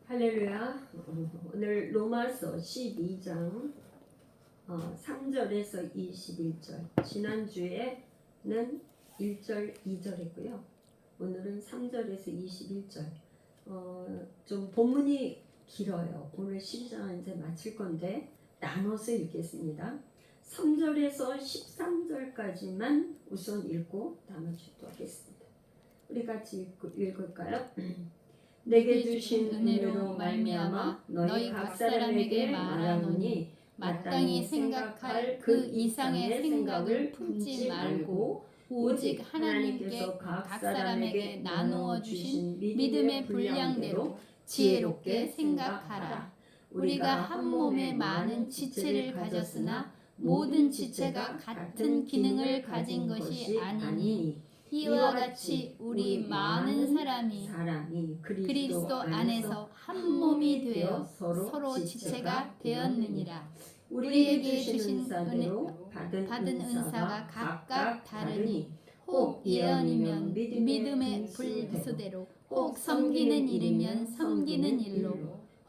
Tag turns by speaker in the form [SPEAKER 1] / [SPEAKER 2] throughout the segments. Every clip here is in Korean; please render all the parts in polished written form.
[SPEAKER 1] 할렐루야. 오늘 로마서 12장 3절에서 21절. 지난주에는 1절, 2절 했고요. 오늘은 3절에서 21절. 좀 본문이 길어요. 오늘 12장 이제 마칠 건데 나눠서 읽겠습니다. 3절에서 13절까지만 우선 읽고 나머지 또 하겠습니다. 우리 같이 읽을까요? 내게 주신 은혜로 말미암아 너희 각 사람에게 말하노니 마땅히 생각할 그 이상의 생각을 품지 말고 오직 하나님께서 각 사람에게 나누어 주신 믿음의 분량대로 지혜롭게 생각하라. 우리가 한 몸에 많은 지체를 가졌으나 모든 지체가 같은 기능을 가진 것이 아니니 이와 같이 우리 많은 사람이 그리스도 안에서 한 몸이 되어 서로 지체가 되었느니라. 우리에게 주신 은혜로 받은 은사가 각각 다르니 혹 예언이면 믿음의 분수대로, 혹 섬기는 일이면 섬기는 일로,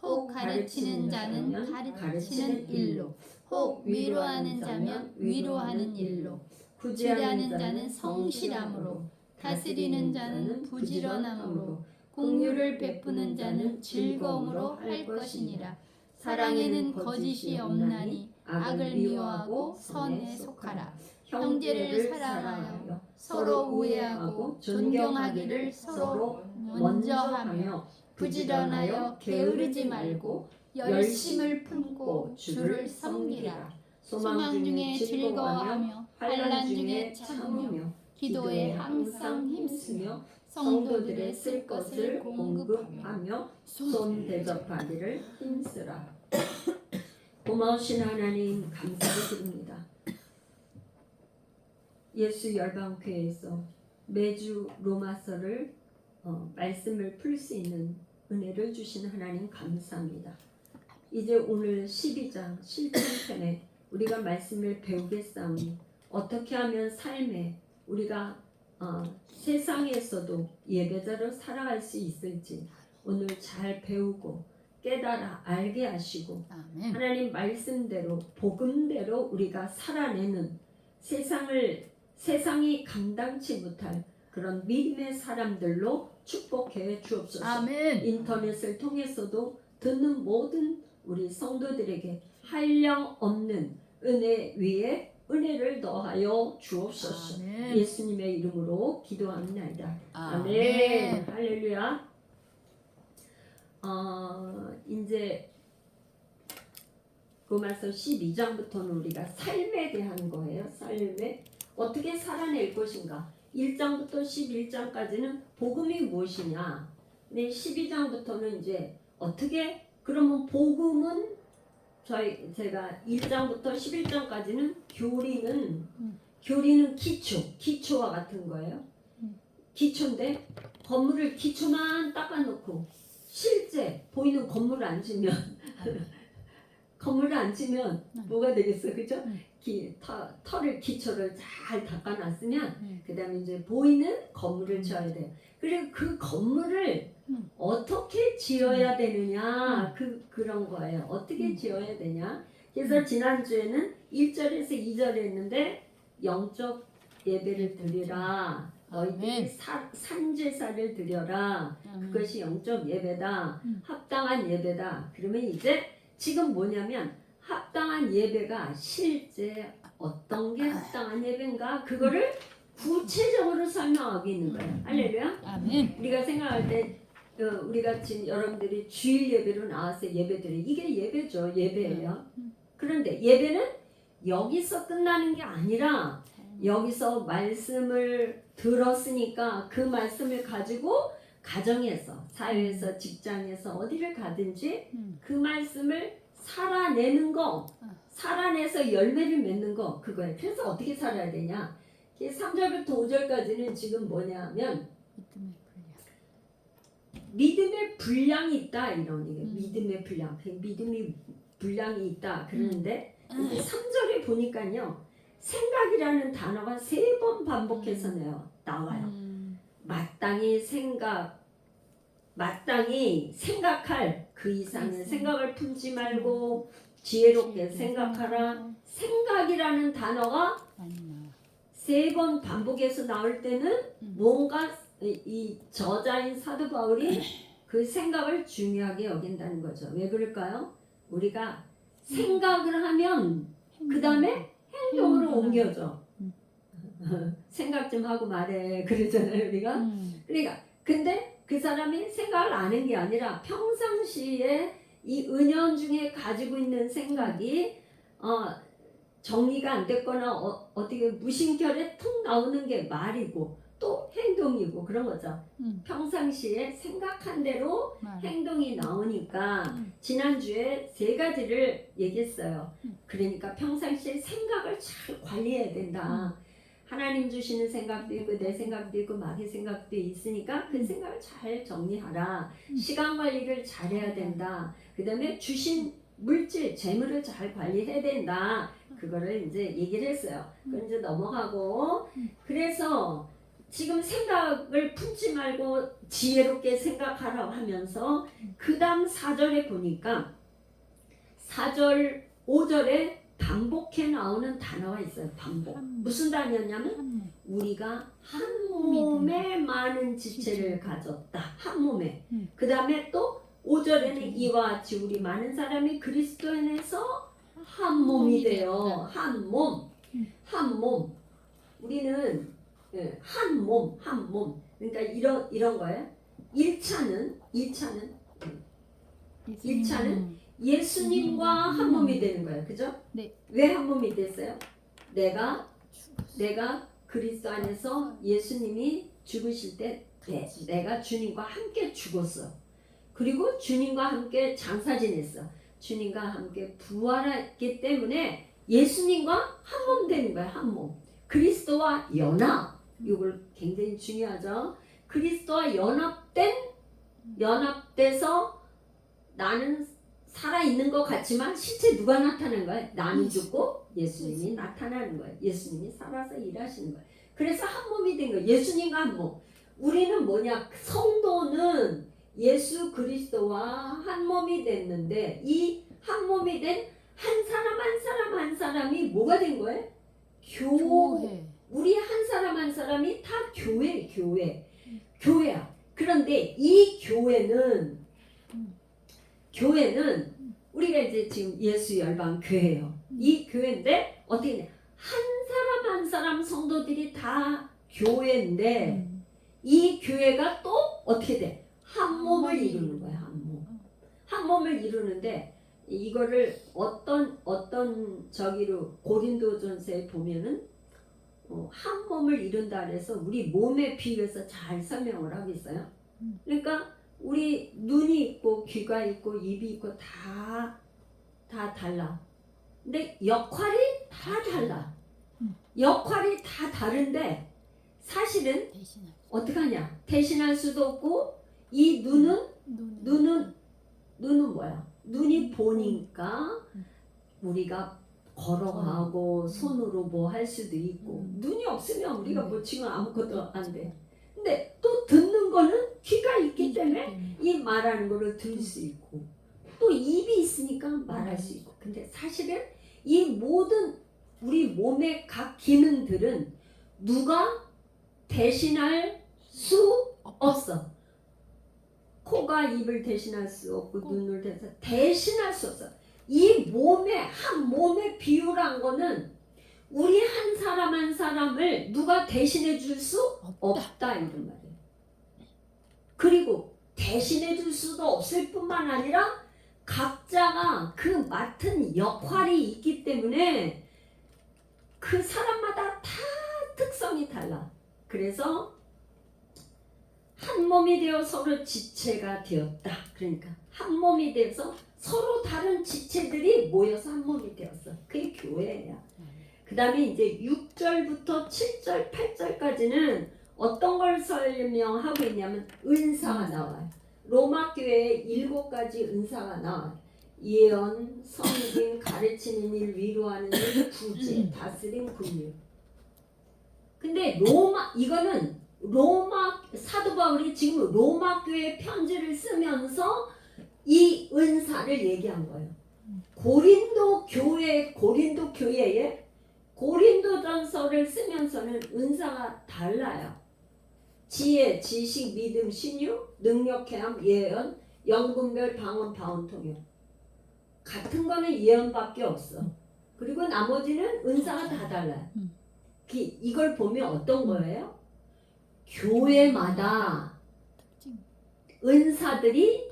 [SPEAKER 1] 혹 가르치는 자는 가르치는 일로, 혹 위로하는 자면 위로하는 일로, 구제하는 자는 성실함으로, 다스리는 자는 부지런함으로, 긍휼을 베푸는 자는 즐거움으로 할 것이니라. 사랑에는 거짓이 없나니 악을 미워하고 선에 속하라. 형제를 사랑하여 서로 우애하고 존경하기를 서로 먼저 하며 부지런하여 게으르지 말고 열심을 품고 주를 섬기라. 소망 중에 즐거워하며 환난 중에 참으며 기도에 항상 힘쓰며 성도들의 쓸 것을 공급하며 손 대접하기를 힘쓰라. 고마우신 하나님 감사를 드립니다. 예수 열방교회에서 매주 로마서를 말씀을 풀 수 있는 은혜를 주신 하나님 감사합니다. 이제 오늘 12장 실천편에 우리가 말씀을 배우겠사오니 어떻게 하면 삶에 우리가 세상에서도 예배자로 살아갈 수 있을지 오늘 잘 배우고 깨달아 알게 하시고 아멘. 하나님 말씀대로 복음대로 우리가 살아내는 세상이 감당치 못할 그런 믿음의 사람들로 축복해 주옵소서. 아멘. 인터넷을 통해서도 듣는 모든 우리 성도들에게 한량없는 은혜 위에 은혜를 더하여 주옵소서. 아멘. 예수님의 이름으로 기도합니다. 아멘. 할렐루야. 이제 로마서 12장부터는 우리가 삶에 대한 거예요. 삶에 어떻게 살아낼 것인가. 1장부터 11장까지는 복음이 무엇이냐. 근데 12장부터는 이제 어떻게 그러면 복음은 제가 1장부터 11장까지는 교리는 기초와 같은 거예요. 기초인데 건물을 기초만 닦아놓고 실제 보이는 건물을 안 지면 뭐가 되겠어, 그죠? 털을 기초를 잘 닦아놨으면 그 다음에 이제 보이는 건물을 지어야 돼요. 그리고 그 건물을 어떻게 지어야 되느냐 그런 거예요. 어떻게 지어야 되냐. 그래서 지난주에는 1절에서 2절에 했는데 영적 예배를 드리라. 너희들이 산제사를 드려라. 그것이 영적 예배다. 합당한 예배다. 그러면 이제 지금 뭐냐면 합당한 예배가 실제 어떤 게 합당한 예배인가 그거를 구체적으로 설명하고 있는 거예요. 할렐루야. 아멘. 우리가 생각할 때 우리가 지금 여러분들이 주일 예배로 나와서 예배드리 이게 예배죠. 예배예요. 그런데 예배는 여기서 끝나는 게 아니라 여기서 말씀을 들었으니까 그 말씀을 가지고 가정에서, 사회에서, 직장에서 어디를 가든지 그 말씀을 살아내는 거, 살아내서 열매를 맺는 거 그거예요. 그래서 어떻게 살아야 되냐. 3절부터 5절까지는 지금 뭐냐면 믿음의 분량이 있다 이런 얘기예요. 믿음의 분량, 믿음이 분량이 있다 그러는데 3절에 보니까요 생각이라는 단어가 3번 반복해서 나와요. 마땅히 생각, 마땅히 생각할 그 이상의 생각을 품지 말고 지혜롭게 생각하라. 생각이라는 단어가 3번 반복해서 나올 때는 뭔가 이 저자인 사도 바울이 그 생각을 중요하게 여긴다는 거죠. 왜 그럴까요? 우리가 생각을 하면 그 다음에 행동으로 옮겨져. 생각 좀 하고 말해 그러잖아요 우리가. 그러니까 근데 그 사람이 생각을 안 한 게 아니라 평상시에 이 은연중에 가지고 있는 생각이 정리가 안 됐거나 어떻게 무심결에 툭 나오는 게 말이고 또 행동이고 그런 거죠. 평상시에 생각한 대로 행동이 나오니까 지난주에 3가지를 얘기했어요. 그러니까 평상시에 생각을 잘 관리해야 된다. 하나님 주시는 생각도 있고 내 생각도 있고 마귀 생각도 있으니까 그 생각을 잘 정리하라. 시간 관리를 잘해야 된다. 그 다음에 주신 물질, 재물을 잘 관리해야 된다. 그거를 이제 얘기를 했어요. 그건 이제 넘어가고 그래서 지금 생각을 품지 말고 지혜롭게 생각하라고 하면서 그 다음 4절에 보니까 4절, 5절에 반복해 나오는 단어가 있어요. 반복. 무슨 단어냐면 우리가 한 몸에 많은 지체를 가졌다. 한 몸에. 그 다음에 또 5절에는 이와 같이 우리 많은 사람이 그리스도 안에서 한 몸이 되어 한 몸. 한 몸. 우리는 한 몸, 한 몸. 그러니까 이런 거예요. 1차는 예수님과 한 몸이 되는 거예요. 그죠?
[SPEAKER 2] 네.
[SPEAKER 1] 왜 한 몸이 됐어요? 내가 그리스도 안에서 예수님이 죽으실 때 내가 주님과 함께 죽었어. 그리고 주님과 함께 장사 지냈어. 주님과 함께 부활했기 때문에 예수님과 한 몸 되는 거예요. 한 몸. 그리스도와 연합. 이걸 굉장히 중요하죠. 그리스도와 연합돼서 나는 살아있는 것 같지만 실제 누가 나타나는 거예요? 나는 죽고 예수님이 나타나는 거예요. 예수님이 살아서 일하시는 거예요. 그래서 한 몸이 된 거예요. 예수님과 한 몸. 우리는 뭐냐? 성도는 예수 그리스도와 한 몸이 됐는데 이 한 몸이 된 한 사람 한 사람이 뭐가 된 거예요? 교회. 우리 한 사람 한 사람이 다 교회야. 그런데 이 교회는 우리가 이제 지금 예수 열방 교회예요. 이 교회인데 어떻게 한 사람 성도들이 다 교회인데 이 교회가 또 어떻게 돼? 한 몸을 이루는 거야. 한 몸을 이루는데 이거를 어떤 저기로 고린도전서에 보면은 한 몸을 이룬다 그래서 우리 몸에 비유해서 잘 설명을 하고 있어요. 그러니까 우리 눈이 있고 귀가 있고 입이 있고 다 달라. 근데 역할이 다 달라. 역할이 다 다른데 사실은 어떻게 하냐? 대신할 수도 없고 이 눈은 뭐야? 눈이 보니까 우리가 걸어가고 손으로 뭐 할 수도 있고 눈이 없으면 우리가 뭐 지금 아무것도 안 돼. 근데 또 듣는 거는 귀가 있기 때문에 이 말하는 거를 들을 수 있고 또 입이 있으니까 말할 수 있고. 근데 사실은 이 모든 우리 몸의 각 기능들은 누가 대신할 수 없어. 코가 입을 대신할 수 없고 눈을 대신할 수 없어. 이 한 몸에 비유한 거는 우리 한 사람 한 사람을 누가 대신해 줄 수 없다 이런 말이에요. 그리고 대신해 줄 수도 없을 뿐만 아니라 각자가 그 맡은 역할이 있기 때문에 그 사람마다 다 특성이 달라. 그래서 한 몸이 되어 서로 지체가 되었다. 그러니까 한 몸이 되어서 서로 다른 지체들이 모여서 한 몸이 되었어. 그게 교회야. 그 다음에 이제 6절부터 7절, 8절까지는 어떤 걸 설명하고 있냐면 은사가 나와요. 로마 교회에 7가지 은사가 나와요. 예언, 선진, 가르치는 일, 위로하는 일, 구제, 다스림, 긍휼. 근데 이거는 로마 사도 바울이 지금 로마 교회 편지를 쓰면서 이 은사를 얘기한 거예요. 고린도 교회에 고린도전서를 쓰면서는 은사가 달라요. 지혜, 지식, 믿음, 신유, 능력, 계함, 예언, 영분별, 방언, 통역. 같은 거는 예언밖에 없어. 그리고 나머지는 은사가 다 달라요. 이걸 보면 어떤 거예요? 교회마다 은사들이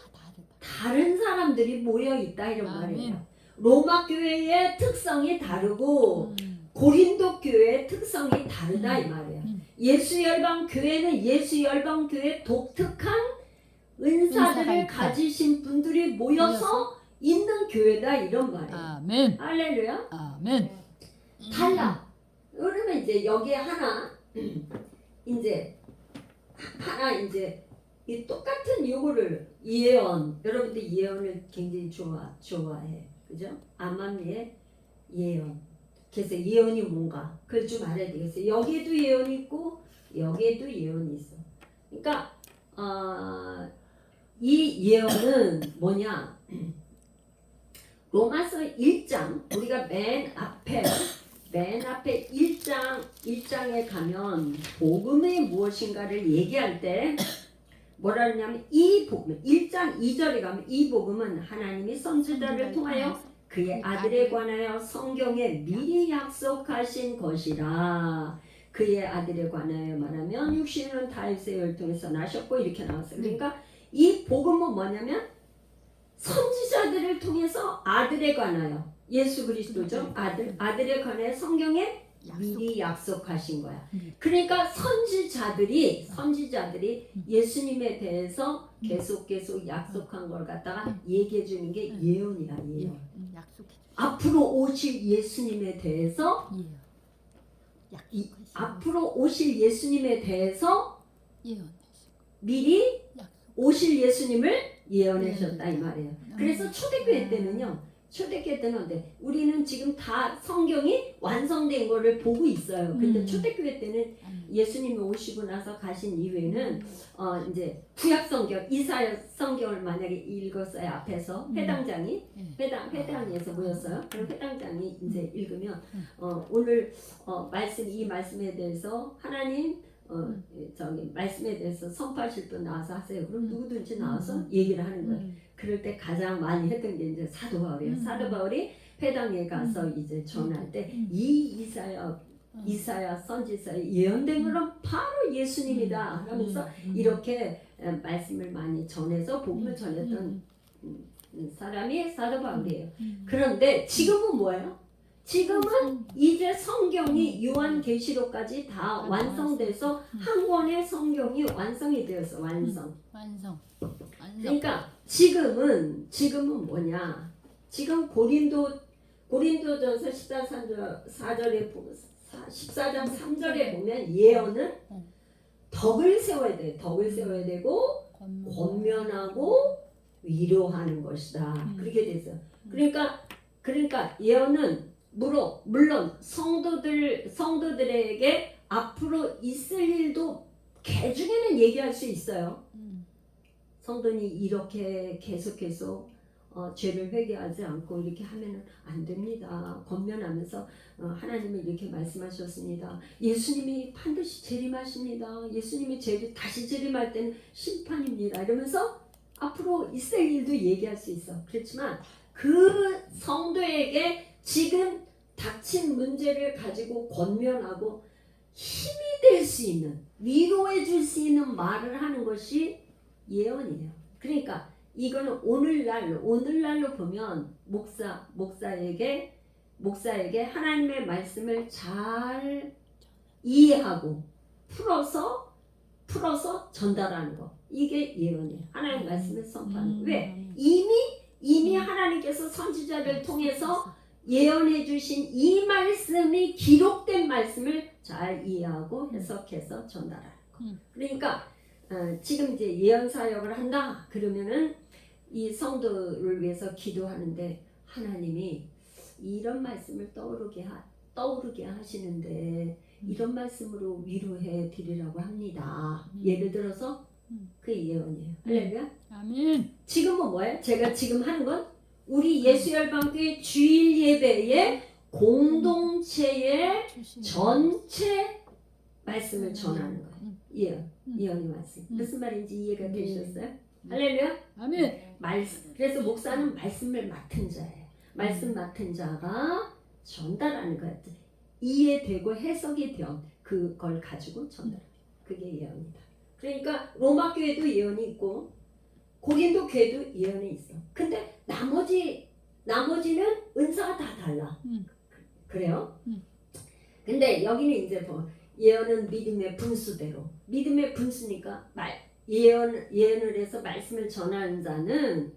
[SPEAKER 1] 다른 사람들이 모여 있다 이런 말이에요. 로마 교회의 특성이 다르고 고린도 교회의 특성이 다르다 이 말이에요. 예수 열방 교회는 예수 열방 교회 독특한 은사들을 가지신 분들이 모여서 있는 교회다 이런 말이에요.
[SPEAKER 2] 아멘.
[SPEAKER 1] 할렐루야.
[SPEAKER 2] 아멘.
[SPEAKER 1] 달라. 그러면 이제 여기에 하나 이 똑같은 요거를 예언, 여러분들 예언을 굉장히 좋아해, 그죠? 암암리의 예언. 그래서 예언이 뭔가 그걸 좀 알아야 되겠어요. 여기에도 예언이 있고 여기에도 예언이 있어. 그러니까 이 예언은 뭐냐? 로마서 1장 우리가 맨 앞에 1장에 가면 복음이 무엇인가를 얘기할 때 뭐라 그러냐면 이 복음 1장 2절에 가면 이 복음은 하나님이 선지자를 통하여 그의 아들에 관하여 성경에 미리 약속하신 것이라. 그의 아들에 관하여 말하면 육신은 다윗의 혈통에서 나셨고 이렇게 나왔어요. 그러니까 이 복음은 뭐냐면 선지자들을 통해서 아들에 관하여 예수 그리스도죠. 아들에 관하여 성경에 미리 약속하신 거야. 그러니까 선지자들이 예수님에 대해서 계속 약속한 걸 갖다가 얘기해 주는 게 예언이야. 예언. 앞으로 오실 예수님에 대해서 미리 오실 예수님을 예언하셨다 이 말이에요. 그래서 초대교회 때는요. 초대교회 때는 우리는 지금 다 성경이 완성된 거를 보고 있어요. 근데 초대교회 때는 예수님이 오시고 나서 가신 이후에는 이제 구약 성경, 이사야 성경을 만약에 읽었어요. 앞에서 회당에서 모였어요. 그럼 회당장이 이제 읽으면 오늘 이 말씀에 대해서 하나님 말씀에 대해서 선포하실 분 나와서 하세요. 그럼 누구든지 나와서 얘기를 하는 거예요. 그럴 때 가장 많이 했던 게 이제 사도 바울이에요. 사도 바울이 회당에 가서 이제 전할 때 이 이사야 선지자의 예언된 것은 바로 예수님이다 하면서 이렇게 말씀을 많이 전해서 복음을 전했던 사람이 사도 바울이에요. 그런데 지금은 뭐예요? 지금은 이제 성경이 요한계시록까지 다 완성돼서 한 권의 성경이 완성이 되었어. 완성. 그러니까 지금은 뭐냐? 지금 고린도전서 14장 3절에 보면 예언은 덕을 세워야 돼. 덕을 세워야 되고 권면하고 위로하는 것이다. 그렇게 됐어요. 그러니까 예언은 물론 성도들에게 앞으로 있을 일도 개중에는 얘기할 수 있어요. 성도니 이렇게 계속해서 죄를 회개하지 않고 이렇게 하면 안 됩니다. 권면하면서 하나님은 이렇게 말씀하셨습니다. 예수님이 반드시 재림하십니다. 예수님이 다시 재림할 때는 심판입니다. 이러면서 앞으로 있을 일도 얘기할 수 있어. 그렇지만 그 성도에게 지금 닥친 문제를 가지고 권면하고 힘이 될 수 있는, 위로해 줄 수 있는 말을 하는 것이 예언이에요. 그러니까 이거는 오늘날로 보면 목사에게 하나님의 말씀을 잘 이해하고 풀어서 전달하는 거. 이게 예언이에요. 하나님의 말씀을 선포하는 거. 왜? 이미 하나님께서 선지자를 통해서 예언해 주신 이 말씀이 기록된 말씀을 잘 이해하고 해석해서 전달하는 거. 그러니까 지금 이제 예언 사역을 한다 그러면은 이 성도를 위해서 기도하는데 하나님이 이런 말씀을 떠오르게 하시는데 이런 말씀으로 위로해 드리라고 합니다. 예를 들어서 그 예언이에요. 할렐루야.
[SPEAKER 2] 아멘.
[SPEAKER 1] 지금은 뭐예요? 제가 지금 하는 건 우리 예수열방교회 주일 예배의 공동체의 전체 말씀을 전하는 거예요. 예언의 말씀. 무슨 말인지 이해가 되셨어요? 할렐루야.
[SPEAKER 2] 아멘.
[SPEAKER 1] 그래서 목사는 말씀을 맡은 자예요. 말씀 맡은 자가 전달하는 거예요. 이해되고 해석이 된 그걸 가지고 전달합니다. 그게 예언이다. 그러니까 로마 교회도 예언이 있고 고린도 교회도 예언이 있어. 근데 나머지는 은사가 다 달라. 그래요? 근데 여기는 이제 뭐 예언은 믿음의 분수대로. 믿음의 분수니까 예언을 해서 말씀을 전하는 자는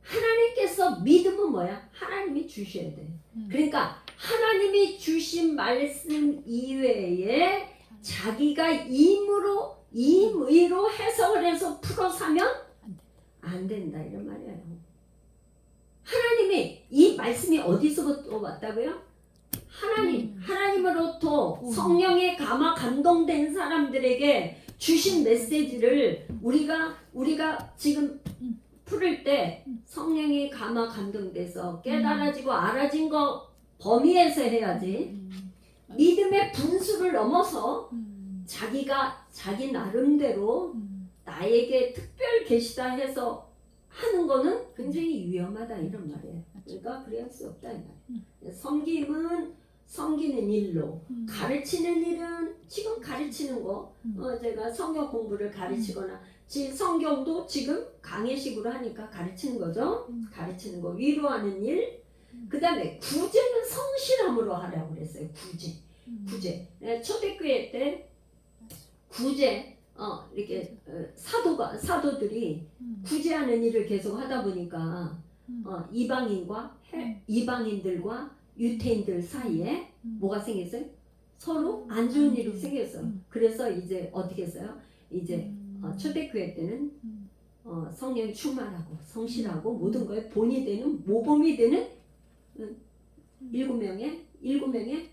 [SPEAKER 1] 하나님께서 믿음은 뭐야? 하나님이 주셔야 돼. 그러니까 하나님이 주신 말씀 이외에 자기가 임의로 해석을 해서 풀어사면 안 된다 이런 말이에요. 하나님이 이 말씀이 어디서부터 왔다고요? 하나님으로부터 성령의 감화 감동된 사람들에게 주신 메시지를 우리가 지금 풀을 때 성령의 감화 감동돼서 깨달아지고 알아진 거 범위에서 해야지. 믿음의 분수를 넘어서 자기 나름대로 나에게 특별 계시다 해서 하는 거는 굉장히 위험하다 이런 말이에요. 그러니까 그래야 수 없다 이 말이에요. 섬기는 일로 가르치는 일은 지금 가르치는 거 제가 성경 공부를 가르치거나 성경도 지금 강의식으로 하니까 가르치는 거죠. 가르치는 거 위로하는 일. 그 다음에 구제는 성실함으로 하라고 그랬어요. 구제. 초대교회 때 구제 이렇게 사도들이 구제하는 일을 계속 하다 보니까 이방인들과 유태인들 사이에 뭐가 생겼어요? 서로 안 좋은 일이 생겼어요. 그래서 이제 어떻게 했어요? 이제 초대교회 때는 성령이 충만하고 성실하고 모든 거에 본이 되는 모범이 되는 7명의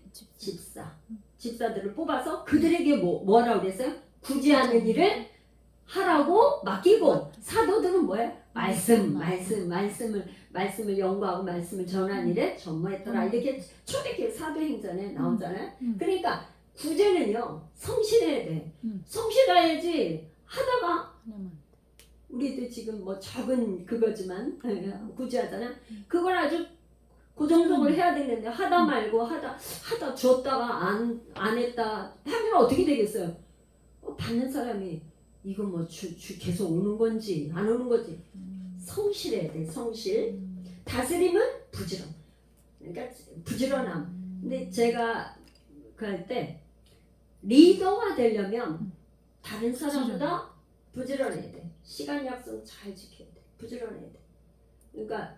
[SPEAKER 1] 집사들을 뽑아서 그들에게 뭐라고 그랬어요? 구제하는 일을 하라고 맡기고 사도들은 뭐예요? 말씀을 연구하고 말씀을 전하는 일에 전무했더라. 이렇게 초대교회 사도행전에 나오잖아요. 그러니까 구제는요 성실해야 돼. 성실해야지 하다가 우리도 지금 뭐 적은 그거지만 구제하잖아. 그걸 아주 고정적으로 해야 되는데 하다 말고 하다 줬다가 안 했다 하면 어떻게 되겠어요? 받는 사람이 이거 뭐 계속 오는 건지 안 오는 건지 성실해야 돼. 성실. 다스림은 부지런. 그러니까 부지런함. 근데 제가 그 할 때 리더가 되려면 다른 사람보다 부지런해야 돼. 시간 약속 잘 지켜야 돼. 부지런해야 돼. 그러니까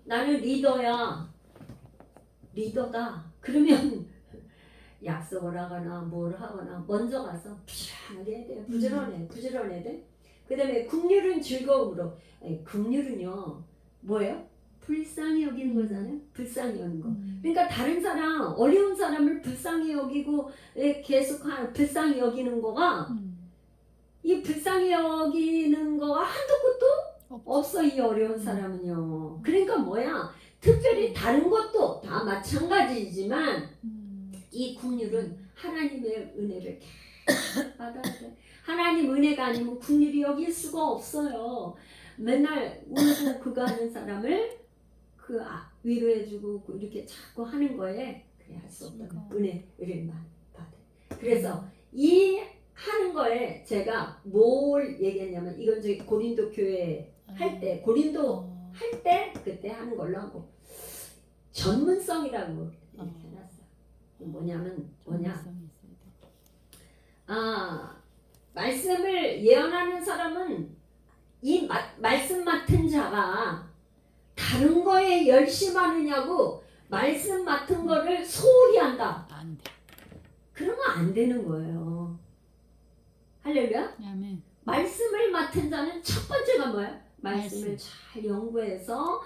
[SPEAKER 1] 나는 리더다. 그러면 약속을 하거나 뭘 하거나 먼저 가서 부지런하게 해야 돼요. 부지런해야 돼. 그 다음에 긍휼은 즐거움으로. 긍휼은요 뭐예요? 불쌍히 여기는 거잖아요. 불쌍히 여기는 거. 그러니까 다른 사람, 어려운 사람을 불쌍히 여기고 계속 불쌍히 여기는 거가 이 불쌍히 여기는 거가 한도 끝도 없어. 이 어려운 사람은요. 그러니까 뭐야? 특별히 다른 것도 다 마찬가지지만 이 긍휼은 하나님의 은혜를 계속 받아야 돼. 하나님 은혜가 아니면 긍휼이 여길 수가 없어요. 맨날 울고 그거 하는 사람을 위로해주고 이렇게 자꾸 하는 거에 그래 할 수 없다는 은혜를만 받아. 그래서 이 하는 거에 제가 뭘 얘기했냐면 이건 저기 고린도 교회 할 때 그때 하는 걸로 하고 전문성이라고 이렇게 해놨어요. 뭐냐? 말씀을 예언하는 사람은 이 말씀 맡은 자가 다른 거에 열심하느냐고 말씀 맡은 거를 소홀히 한다.
[SPEAKER 2] 안 돼.
[SPEAKER 1] 그러면 안 되는 거예요. 할렐루야.
[SPEAKER 2] 아멘.
[SPEAKER 1] 말씀을 맡은 자는 첫 번째가 뭐야? 말씀을 잘 연구해서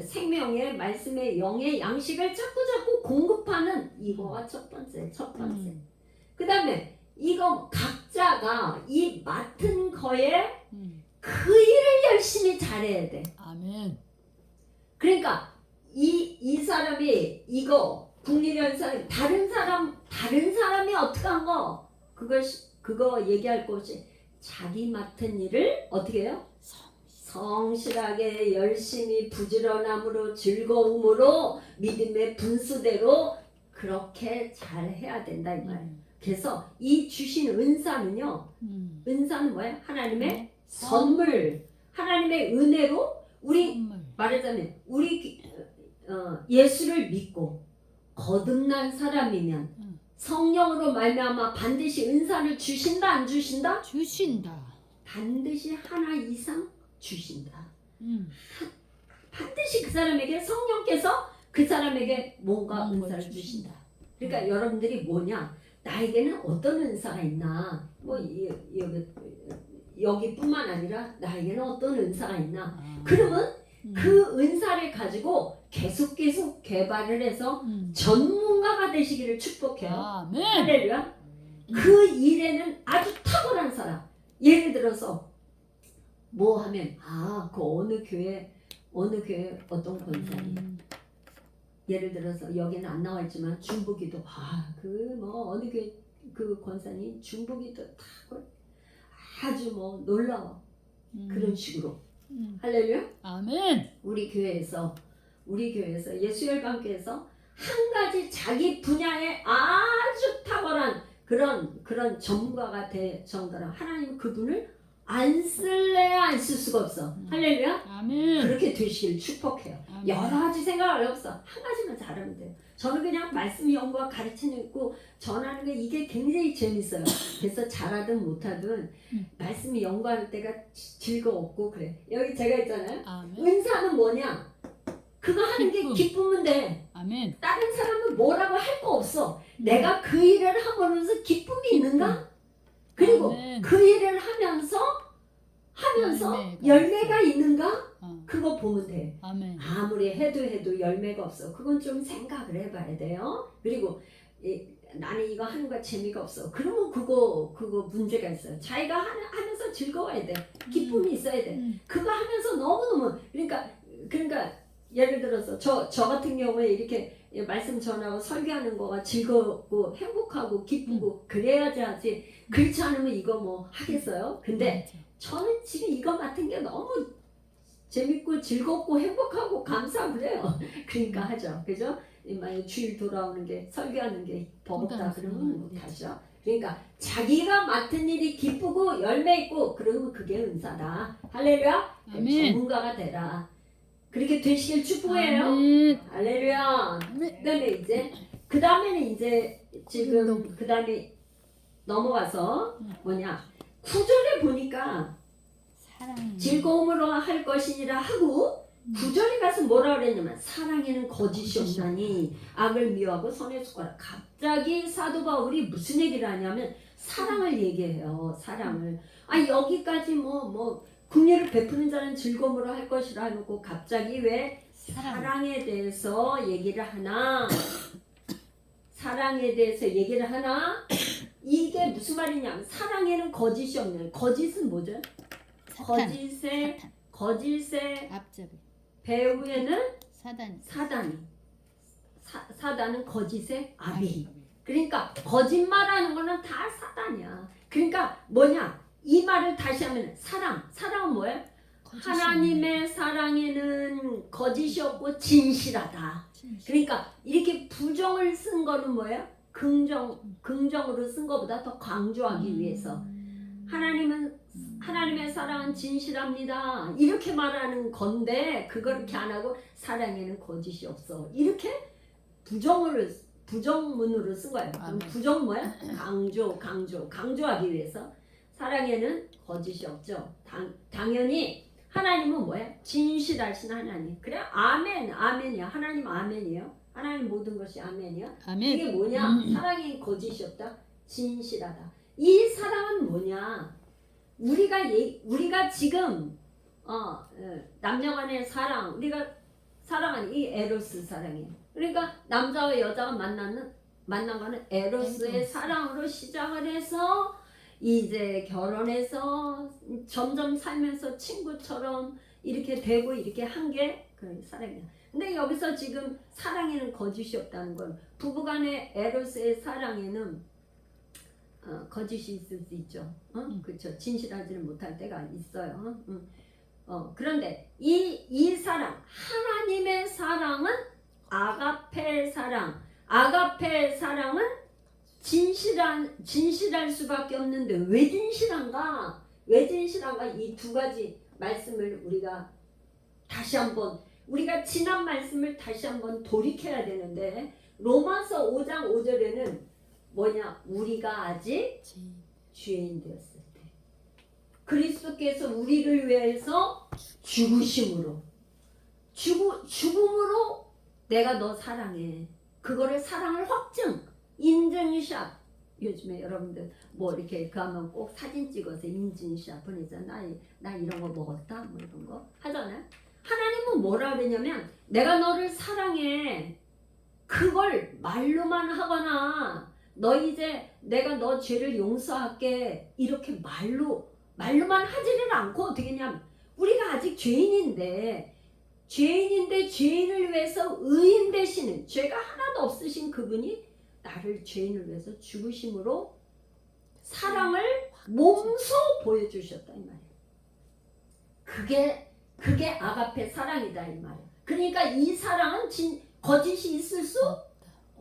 [SPEAKER 1] 생명의 말씀의 영의 양식을 자꾸 공급하는 이거가 첫 번째. 그 다음에 이거 각자가 이 맡은 거에 그 일을 열심히 잘해야 돼.
[SPEAKER 2] 아멘.
[SPEAKER 1] 그러니까 이 사람이 이거 국리라는 사람이 다른 사람이 어떻게 한 거 그거 얘기할 것이 자기 맡은 일을 어떻게 해요? 성실하게 열심히 부지런함으로 즐거움으로 믿음의 분수대로 그렇게 잘 해야 된다 이 말. 그래서 이 주신 은사는요. 은사는 뭐야? 하나님의 선물. 하나님의 은혜로 우리
[SPEAKER 2] 선물.
[SPEAKER 1] 말하자면 우리 예수를 믿고 거듭난 사람이면 성령으로 말미암아 반드시 은사를 주신다 안 주신다?
[SPEAKER 2] 주신다.
[SPEAKER 1] 반드시 하나 이상 주신다. 반드시 그 사람에게 성령께서 그 사람에게 뭔가 은사를 주신다. 그러니까 여러분들이 뭐냐? 나에게는 어떤 은사가 있나? 뭐 여기뿐만 아니라 나에게는 어떤 은사가 있나? 그러면 그 은사를 가지고 계속 개발을 해서 전문가가 되시기를 축복해요.
[SPEAKER 2] 아멘.
[SPEAKER 1] 할렐루야. 그 일에는 아주 탁월한 사람. 예를 들어서 뭐 하면 그 어느 교회 어떤 권사님 예를 들어서 여기는 안 나와 있지만 중보기도 그 뭐 어느 교회 그 권사님 중보기도 탁월 아주 뭐 놀라워. 그런 식으로. 할렐루야.
[SPEAKER 2] 아멘.
[SPEAKER 1] 우리 교회에서 예수열방교에서 한 가지 자기 분야에 아주 탁월한 그런 전문가가 될 정도로 하나님은 그분을 안 쓸래야 안 쓸 수가 없어. 할렐루야.
[SPEAKER 2] 아멘.
[SPEAKER 1] 그렇게 되시길 축복해요.
[SPEAKER 2] 아멘.
[SPEAKER 1] 여러 가지 생각을 없어. 한 가지만 잘하면 돼요. 저는 그냥 말씀 연구와 가르치는 있고 전하는 게 이게 굉장히 재밌어요. 그래서 잘하든 못하든 말씀 연구할 때가 즐거웠고 그래. 여기 제가 있잖아요.
[SPEAKER 2] 아멘.
[SPEAKER 1] 은사는 뭐냐? 그거 하는 게 기쁘면 돼.
[SPEAKER 2] 아멘.
[SPEAKER 1] 다른 사람은 뭐라고 할 거 없어. 내가 그 일을 함으로써 기쁨이 있는가? 그리고
[SPEAKER 2] 아멘.
[SPEAKER 1] 그 일을 하면서 열매가 있는가? 그거 보면 돼.
[SPEAKER 2] 아멘.
[SPEAKER 1] 아무리 해도 열매가 없어. 그건 좀 생각을 해봐야 돼요. 그리고 나는 이거 하는 거 재미가 없어. 그러면 그거 문제가 있어요. 자기가 하면서 즐거워야 돼. 기쁨이 있어야 돼. 그거 하면서 너무너무 그러니까 예를 들어서 저 같은 경우에 이렇게 말씀 전하고 설교하는 거가 즐겁고 행복하고 기쁘고 그래야지 하지. 그렇지 않으면 이거 뭐 하겠어요? 근데 저는 지금 이거 맡은 게 너무 재밌고 즐겁고 행복하고 감사하고 그래요. 그러니까 하죠. 그죠? 만약 주일 돌아오는 게 설교하는 게 버겁다 그러면 못하죠. 그러니까 자기가 맡은 일이 기쁘고 열매 있고 그러면 그게 은사다. 할렐루야.
[SPEAKER 2] 아멘.
[SPEAKER 1] 전문가가 되라. 그렇게 되시길 축복해요.
[SPEAKER 2] 아멘.
[SPEAKER 1] 할렐루야. 그다음에는 지금 그다음에 넘어가서 뭐냐? 9절에 보니까 즐거움으로 할 것이니라 하고 9절에 가서 뭐라 그랬냐면 사랑에는 거짓이 없나니 악을 미워하고 선의 숟가락. 갑자기 사도 바울이 무슨 얘기를 하냐면 사랑을 얘기해요. 사랑을. 여기까지 뭐 긍휼을 베푸는 자는 즐거움으로 할 것이라 해놓고 갑자기 왜 사랑에 대해서 얘기를 하나? 사랑에 대해서 얘기를 하나? 이게 무슨 말이냐면 사랑에는 거짓이 없는. 거짓은 뭐죠? 거짓의
[SPEAKER 2] 앞잡이.
[SPEAKER 1] 배후에는
[SPEAKER 2] 사단이.
[SPEAKER 1] 사단은 거짓의 아비. 그러니까 거짓말하는 거는 다 사단이야. 그러니까 뭐냐? 이 말을 다시 하면 사랑은 뭐예요? 하나님의 사랑에는 거짓이 없고 진실하다. 그러니까 이렇게 부정을 쓴 거는 뭐예요? 긍정으로 쓴 것보다 더 강조하기 위해서 하나님의 사랑은 진실합니다. 이렇게 말하는 건데 그렇게 안 하고 사랑에는 거짓이 없어. 이렇게 부정문으로 쓴 거예요. 그럼 부정 뭐야? 강조하기 위해서 사랑에는 거짓이 없죠. 당연히 하나님은 뭐야? 진실하신 하나님. 그래? 아멘이야. 하나님 아멘이에요. 하나님 모든 것이 아멘이야.
[SPEAKER 2] 아멘.
[SPEAKER 1] 이게 뭐냐? 사랑에 거짓이 없다. 진실하다. 이 사랑은 뭐냐? 우리가 지금 남녀간의 사랑, 우리가 사랑하는 이 에로스 사랑이에요. 그러니까 남자와 여자가 만난 거는 에로스의 사랑으로 시작을 해서 이제 결혼해서 점점 살면서 친구처럼 이렇게 되고 이렇게 한 게 그 사랑이야. 근데 여기서 지금 사랑에는 거짓이 없다는 건 부부간의 에로스의 사랑에는 거짓이 있을 수 있죠. 그렇죠. 진실하지는 못할 때가 있어요. 그런데 이 사랑, 하나님의 사랑은 아가페 사랑. 아가페 사랑은 진실할 수밖에 없는데 왜 진실한가? 왜 진실한가? 이 두 가지 말씀을 우리가 다시 한번 우리가 지난 말씀을 다시 한번 돌이켜야 되는데 로마서 5장 5절에는 뭐냐? 우리가 아직 죄인 되었을 때 그리스도께서 우리를 위해서 죽으심으로 죽음으로 내가 너 사랑해. 그거를 사랑을 확증 인증샷. 요즘에 여러분들 뭐 이렇게 그 하면 꼭 사진 찍어서 인증샷 보내잖아. 나 이런 거 먹었다 뭐 이런 거 하잖아요. 하나님은 뭐라 그러냐면 내가 너를 사랑해. 그걸 말로만 하거나 너 이제 내가 너 죄를 용서할게 이렇게 말로만 하지는 않고 어떻게 했냐면 우리가 아직 죄인인데 죄인을 위해서 의인 되시는 죄가 하나도 없으신 그분이 나를 죄인을 위해서 죽으심으로 사랑을 몸소 보여주셨다 이 말이에요. 그게 아가페 사랑이다 이 말이에요. 그러니까 이 사랑은 거짓이 있을 수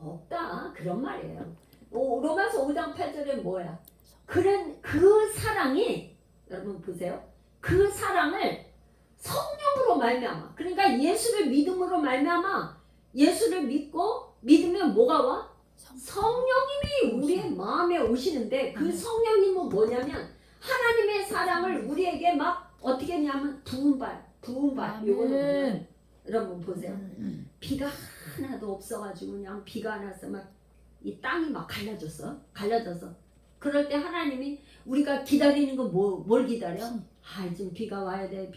[SPEAKER 1] 없다 그런 말이에요. 로마서 5장 8절에 뭐야? 그 사랑이 여러분 보세요. 그 사랑을 성령으로 말미암아. 그러니까 예수를 믿음으로 말미암아. 예수를 믿으면 뭐가 와? 성령님이 우리의 마음에 오시는데 그 성령님은 뭐냐면 하나님의 사랑을 우리에게 막 어떻게 했냐면 부은 바. 이거는 뭐냐면 여러분 보세요. 비가 하나도 없어가지고 그냥 비가 안 와서 막 이 땅이 막 갈라져서 그럴 때 하나님이 우리가 기다리는 건 뭘 기다려? 지금 비가 와야 돼.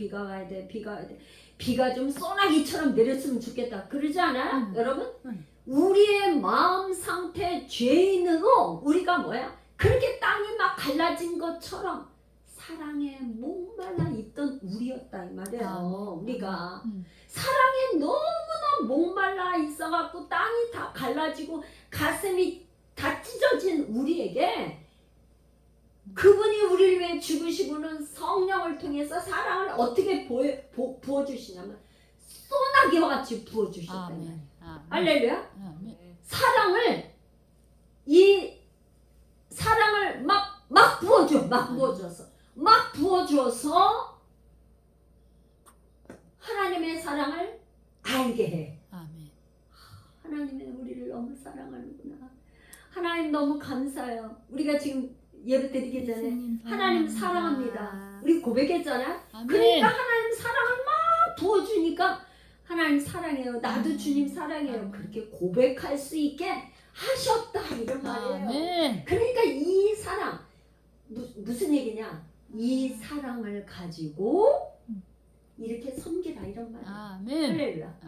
[SPEAKER 1] 비가 좀 소나기처럼 내렸으면 좋겠다. 그러지 않아요? 여러분? 우리의 마음 상태 죄인으로 우리가 뭐야? 그렇게 땅이 막 갈라진 것처럼 사랑에 목말라 있던 우리였다 이 말이에요. 우리가 사랑에 너무나 목말라 있어갖고 땅이 다 갈라지고 가슴이 다 찢어진 우리에게 그분이 우리를 위해 죽으시고는 성령을 통해서 사랑을 어떻게 부어주시냐면 소나기와 같이 부어주셨다. 할렐루야. 사랑을 막 부어줘서 하나님의 사랑을 알게 해. 하나님이 우리를 너무 사랑하는구나. 하나님 너무 감사해요. 우리가 지금 예배 드리기 전에 하나님 사랑합니다. 우리 고백했잖아. 그러니까 하나님 사랑을 막 부어주니까 하나님 사랑해요. 나도 주님 사랑해요. 그렇게 고백할 수 있게 하셨다 이런 말이에요. 그러니까 이 사랑 무슨 얘기냐? 이 사랑을 가지고 이렇게 섬기라 이런 말이에요. 할렐루야.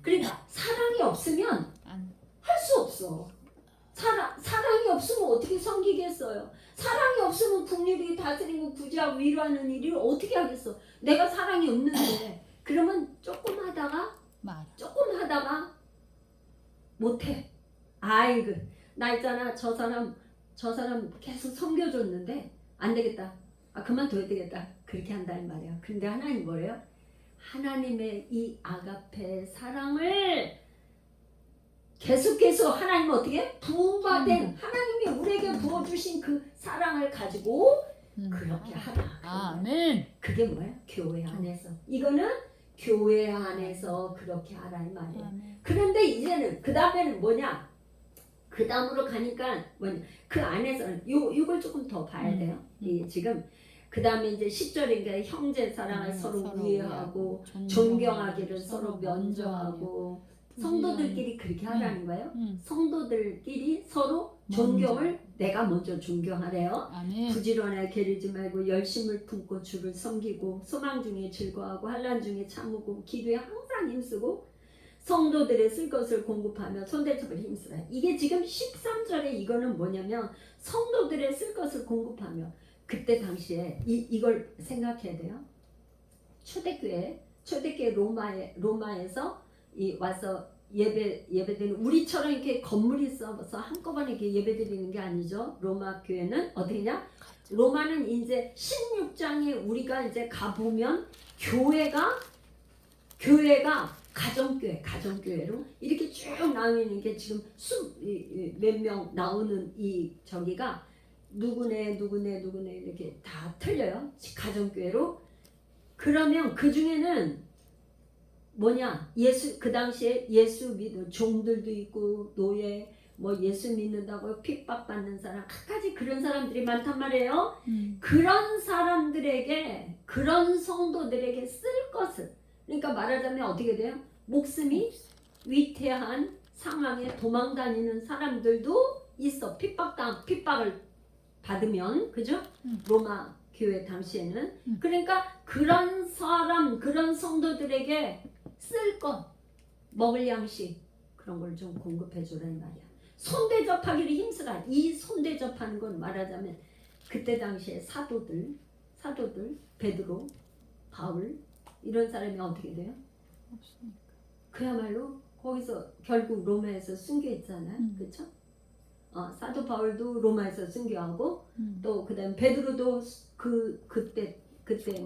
[SPEAKER 1] 그러니까 사랑이 없으면 할 수 없어. 사랑이 없으면 어떻게 섬기겠어요? 사랑이 없으면 국률이 다스리고 구제하고 위로하는 일을 어떻게 하겠어? 내가 사랑이 없는데 그러면 조금 하다가 못해. 아이고 나 있잖아 저 사람 계속 섬겨줬는데 안 되겠다. 그만둬야 되겠다. 그렇게 한다는 말이야. 근데 하나님 뭐예요? 하나님의 이 아가페 사랑을 계속해서 하나님 어떻게 부흥받은 하나님이 우리에게 부어주신 그 사랑을 가지고 그렇게 하라. 그게 뭐야? 교회 안에서. 이거는 교회 안에서 그렇게 하라 이 말이야. 그런데 이제는 그 다음에는 뭐냐? 그 다음으로 가니까 뭐냐? 그 안에서는 이걸 조금 더 봐야 돼요. 지금 그 다음에 이제 10절인가 형제 사랑을 서로 위하고 존경하기를 서로 면조하고 성도들끼리 그렇게 하라는 거예요.
[SPEAKER 2] 응.
[SPEAKER 1] 성도들끼리 서로
[SPEAKER 2] 먼저.
[SPEAKER 1] 존경을 내가 먼저 존경하래요.
[SPEAKER 2] 아멘.
[SPEAKER 1] 부지런하게 게으르지 말고 열심을 품고 주를 섬기고 소망 중에 즐거워하고 환난 중에 참고 기도에 항상 힘쓰고 성도들의 쓸 것을 공급하며 손대접을 힘쓰라. 이게 지금 13절에 이거는 뭐냐면 성도들의 쓸 것을 공급하며 그때 당시에 이걸 생각해야 돼요. 초대교회 로마에서 와서 예배드리는 우리처럼 이렇게 건물이 있어서 한꺼번에 이렇게 예배드리는 게 아니죠. 로마 교회는 어디냐? 로마는 이제 16장에 우리가 이제 가보면 교회가 가정교회로 이렇게 쭉 나오는 게 지금 몇 명 나오는 이 저기가 누구네 이렇게 다 틀려요. 가정교회로. 그러면 그 중에는 뭐냐? 그 당시에 예수 믿는 종들도 있고 노예 뭐 예수 믿는다고 핍박받는 사람 갖가지 그런 사람들이 많단 말이에요. 그런 사람들에게 그런 성도들에게 쓸 것을 그러니까 말하자면 어떻게 돼요? 목숨이 위태한 상황에 도망다니는 사람들도 있어. 핍박을 받으면 그죠? 로마 교회 당시에는 그러니까 그런 사람 그런 성도들에게 쓸 것 먹을 양식 그런 걸 좀 공급해 주라 이 말이야. 손대접하기를 힘쓰라. 이 손대접하는 건 말하자면 그때 당시에 사도들 베드로 바울 이런 사람이 어떻게 돼요? 그야말로 거기서 결국 로마에서 순교했잖아요. 그렇죠? 사도 바울도 로마에서 순교하고 또 그다음 베드로도 그때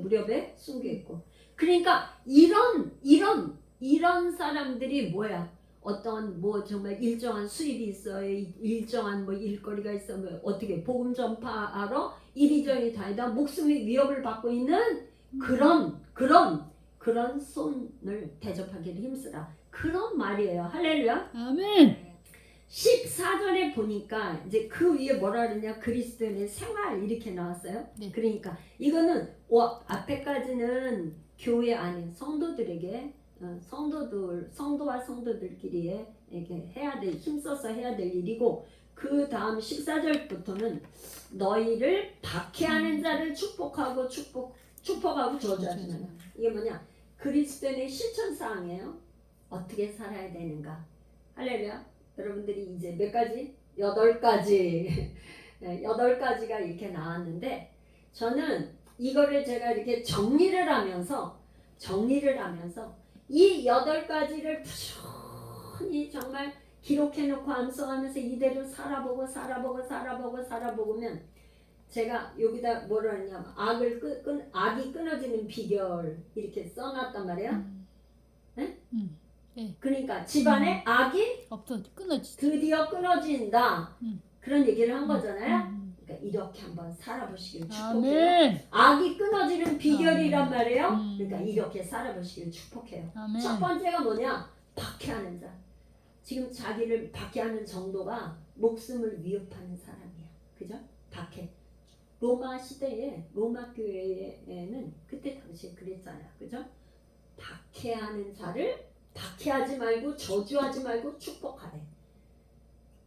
[SPEAKER 1] 무렵에 순교했고 그러니까 이런 사람들이 뭐야? 어떤 뭐 정말 일정한 수입이 있어요. 일정한 뭐 일거리가 있어. 뭐 어떻게 복음 전파하러 이리저리 다니다 목숨이 위협을 받고 있는 그런 손을 대접하기를 힘쓰라. 그런 말이에요. 할렐루야.
[SPEAKER 2] 아멘.
[SPEAKER 1] 14절에 보니까 이제 그 위에 뭐라 그러냐 그리스도인의 생활 이렇게 나왔어요.
[SPEAKER 2] 네.
[SPEAKER 1] 그러니까 이거는 앞에까지는 교회 안에 성도들에게 성도와 성도들끼리 이렇게 힘써서 해야 될 일이고 그 다음 14절부터는 너희를 박해하는 자를 축복하고 저주하지 마라. 이게 뭐냐? 그리스도인의 실천사항이에요. 어떻게 살아야 되는가? 할렐루야. 여러분들이 이제 몇 가지? 8가지 8가지가 이렇게 나왔는데 저는 이거를 제가 이렇게 정리를 하면서 이 8가지를 부지런히 정말 기록해놓고 암송하면서 이대로 살아보면 제가 여기다 뭐라 하냐면 악이 끊어지는 비결 이렇게 써놨단 말이에요. 네?
[SPEAKER 2] 네.
[SPEAKER 1] 그러니까 집안에 악이
[SPEAKER 2] 끊어지.
[SPEAKER 1] 드디어 끊어진다. 그런 얘기를 한 거잖아요.
[SPEAKER 2] 음.
[SPEAKER 1] 그러니까 이렇게 한번 살아보시길 축복해요.
[SPEAKER 2] 아멘.
[SPEAKER 1] 악이 끊어지는 비결이란 말이에요.
[SPEAKER 2] 음.
[SPEAKER 1] 그러니까 이렇게 살아보시길 축복해요.
[SPEAKER 2] 아멘.
[SPEAKER 1] 첫 번째가 뭐냐? 박해하는 자. 지금 자기를 박해하는 정도가 목숨을 위협하는 사람이야. 그죠? 박해. 로마 시대에 로마 교회에는 그때 당시에 그랬잖아요. 그죠? 박해하는 자를 박해하지 말고 저주하지 말고 축복하래.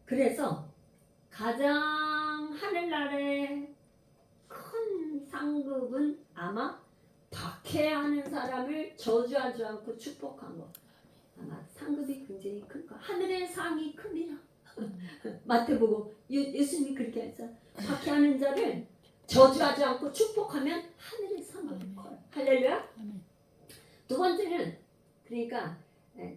[SPEAKER 1] 그래서 가장 하늘나라의 큰 상급은 아마 박해하는 사람을 저주하지 않고 축복한 거. 아마 상급이 굉장히 큰 거. 하늘의 상이 큽니다. 마태복음 예수님이 그렇게 했죠. 박해하는 자를 저주하지 않고 축복하면 하늘의 상급이 커요. 할렐루야. 두 번째는 그러니까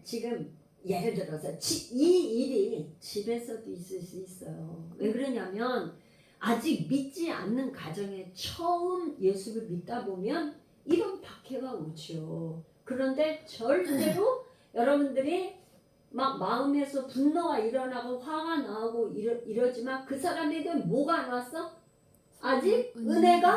[SPEAKER 1] 지금 예를 들어서 이 일이 집에서도 있을 수 있어요. 왜 그러냐면 아직 믿지 않는 가정에 처음 예수를 믿다 보면 이런 박해가 오죠. 그런데 절대로 여러분들이 막 마음에서 분노가 일어나고 화가 나고 이러지만 그 사람에게 뭐가 안 왔어? 아직 은혜가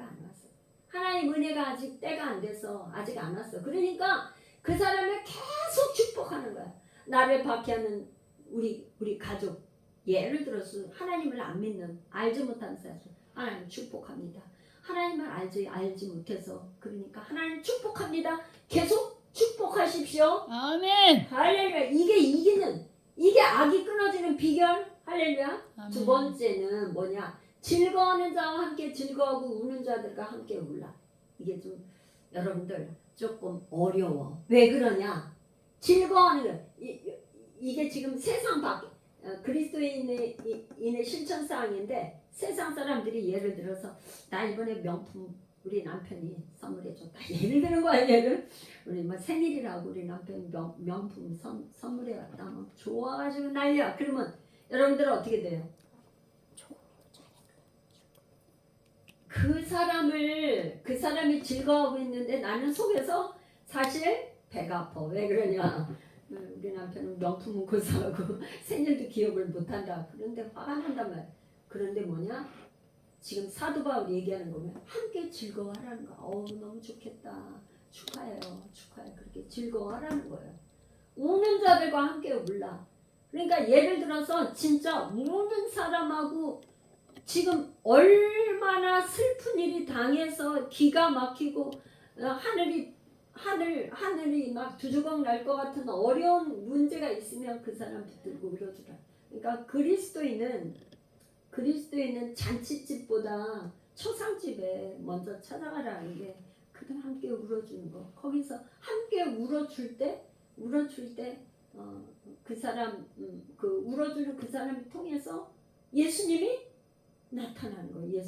[SPEAKER 1] 안 왔어. 하나님 은혜가 아직 때가 안 돼서 아직 안 왔어. 그러니까 그 사람을 계속 축복하는 거야. 나를 박해하는 우리 가족 예를 들어서 하나님을 안 믿는 알지 못하는 사람 하나님 축복합니다. 하나님을 알지 못해서 그러니까 하나님 축복합니다. 계속 축복하는 행복하십시오.
[SPEAKER 2] 아멘.
[SPEAKER 1] 할렐루야. 이게 악이 끊어지는 비결. 할렐루야.
[SPEAKER 2] 아멘.
[SPEAKER 1] 두 번째는 뭐냐? 즐거워하는 자와 함께 즐거워하고 우는 자들과 함께 울라. 이게 좀 여러분들 조금 어려워. 왜 그러냐? 즐거워하는 거. 이게 지금 세상 밖에 그리스도인의 실천사항인데 세상 사람들이 예를 들어서 나 이번에 명품 우리 남편이 선물해줬다. 예를 드는 거야. 얘를 우리 뭐 생일이라고 우리 남편 명품 선물해왔다. 뭐 좋아가지고 난리야. 그러면 여러분들은 어떻게 돼요? 그 사람이 즐거워하고 있는데 나는 속에서 사실 배가 아파. 왜 그러냐? 우리 남편은 명품은 고사하고 생일도 기억을 못한다. 그런데 화가 난단 말이야. 그런데 뭐냐? 지금 사도 바울이 얘기하는 거면 함께 즐거워하라는 거야. 너무 좋겠다. 축하해요. 그렇게 즐거워하라는 거예요. 우는 자들과 함께 울라. 그러니까 예를 들어서 진짜 우는 사람하고 지금 얼마나 슬픈 일이 당해서 기가 막히고 하늘이 막 두 조각 날 것 같은 어려운 문제가 있으면 그 사람 붙들고 울어주라. 그러니까 그리스도인은 잔치집보다 초상집에 먼저 찾아가라는 게 그들 함께 울어주는 거. 거기서 함께 울어줄 때 그 사람 그 울어주는 그 사람을 통해서 예수님이 나타나는 거예요.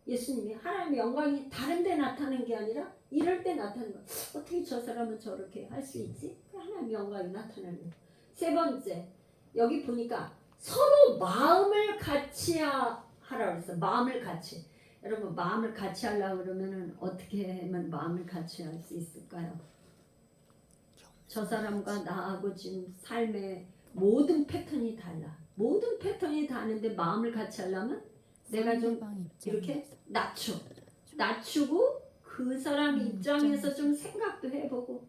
[SPEAKER 1] 예수님이 하나님의 영광이 다른 데 나타나는 게 아니라 이럴 때 나타나는 거예요. 어떻게 저 사람은 저렇게 할 수 있지? 하나님의 영광이 나타나는 거예요. 세 번째, 여기 보니까 서로 마음을 같이 하라고 그랬어요. 마음을 같이. 여러분 마음을 같이 하려고 그러면은 어떻게 하면 마음을 같이 할 수 있을까요? 저 사람과 나하고 지금 삶의 모든 패턴이 달라. 모든 패턴이 다른데 마음을 같이 하려면 내가 좀 이렇게 낮추고 그 사람 입장에서 좀 생각도 해보고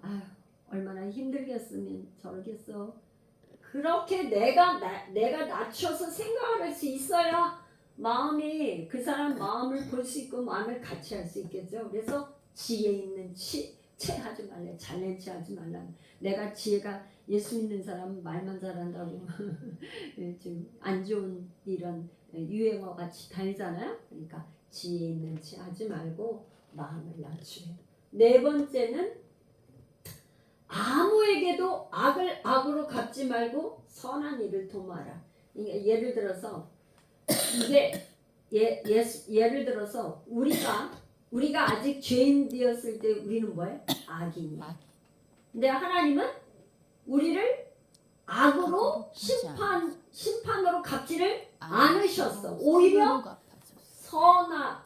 [SPEAKER 1] 아휴 얼마나 힘들겠으면 저러겠어. 그렇게 내가 낮춰서 생각을 할 수 있어야 마음이 그 사람 마음을 볼 수 있고 마음을 같이 할 수 있겠죠. 그래서 지혜 있는 체하지 말래. 잘난 체하지 말라. 내가 지혜가 예수 믿는 사람 말만 잘한다고 지금 안 좋은 이런 유행어 같이 다니잖아요. 그러니까 지혜 있는 체하지 말고 마음을 낮추래. 네 번째는 아무에게도 악을 악으로 갚지 말고 선한 일을 도모하라. 예를 들어서 예를 들어서 우리가 아직 죄인 되었을 때 우리는 뭐예요? 악인이야. 근데 하나님은 우리를 악으로 심판으로 갚지를 않으셨어. 오히려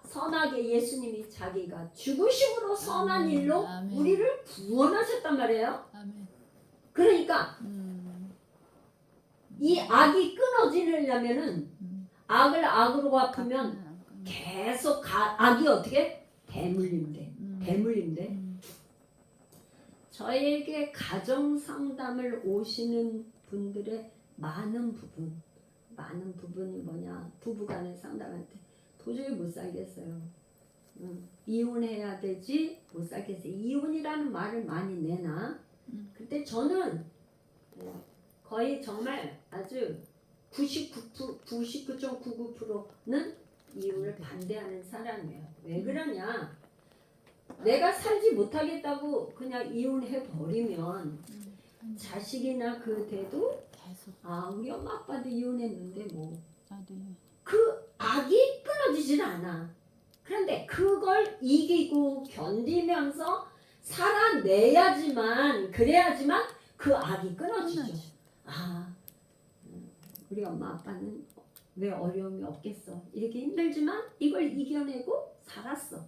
[SPEAKER 1] 선하게 예수님이 자기가 죽으심으로 선한 일로 우리를 구원하셨단 말이에요. 그러니까 이 악이 끊어지려면은 악을 악으로 갚으면 계속 악이 어떻게 대물림돼. 저에게 가정 상담을 오시는 분들의 많은 부분이 뭐냐? 부부간의 상담할 때 도저히 못 살겠어요. 이혼해야 되지 못 살겠어요. 이혼이라는 말을 많이 내나? 그때 저는 거의 정말 아주 99.99%는 이혼을 반대하는 사람이에요. 왜 그러냐? 내가 살지 못하겠다고 그냥 이혼해 버리면 자식이나 그 대도 우리 엄마 아빠도 이혼했는데 뭐 그 악이 끊어지질 않아. 그런데 그걸 이기고 견디면서 그래야지만 그 악이 끊어지죠. 우리 엄마 아빠는 왜 어려움이 없겠어. 이렇게 힘들지만 이걸 이겨내고 살았어.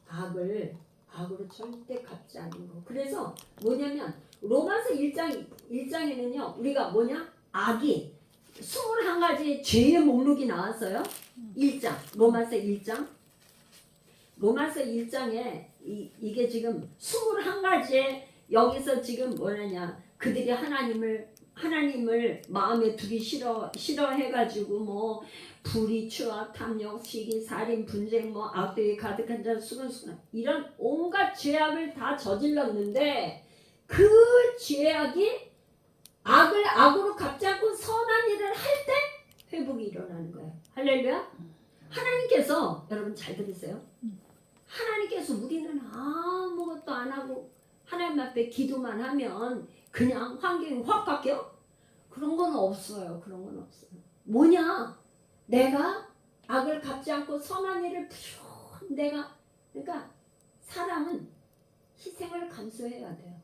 [SPEAKER 1] 악으로 절대 갚지 않는 거. 그래서 뭐냐면 로마서 1장에는요. 우리가 뭐냐? 악이 21가지 죄의 목록이 나왔어요. 1장. 로마서 1장. 로마서 1장에 이게 지금 21가지의 여기서 지금 뭐냐냐? 그들이 하나님을 하나님을 마음에 두기 싫어해가지고 뭐 불의, 추악, 탐욕, 시기, 살인, 분쟁, 뭐 악독이 가득한 자, 수근수근 이런 온갖 죄악을 다 저질렀는데 그 죄악이 악을 악으로 갚지 않고 선한 일을 할 때 회복이 일어나는 거예요. 할렐루야. 하나님께서 여러분 잘 들으세요. 하나님께서 우리는 아무것도 안 하고 하나님 앞에 기도만 하면 그냥 환경이 확 바뀌어? 그런 건 없어요. 그런 건 없어요. 뭐냐? 내가 악을 갚지 않고 선한 일을 내가 그러니까 사람은 희생을 감수해야 돼요.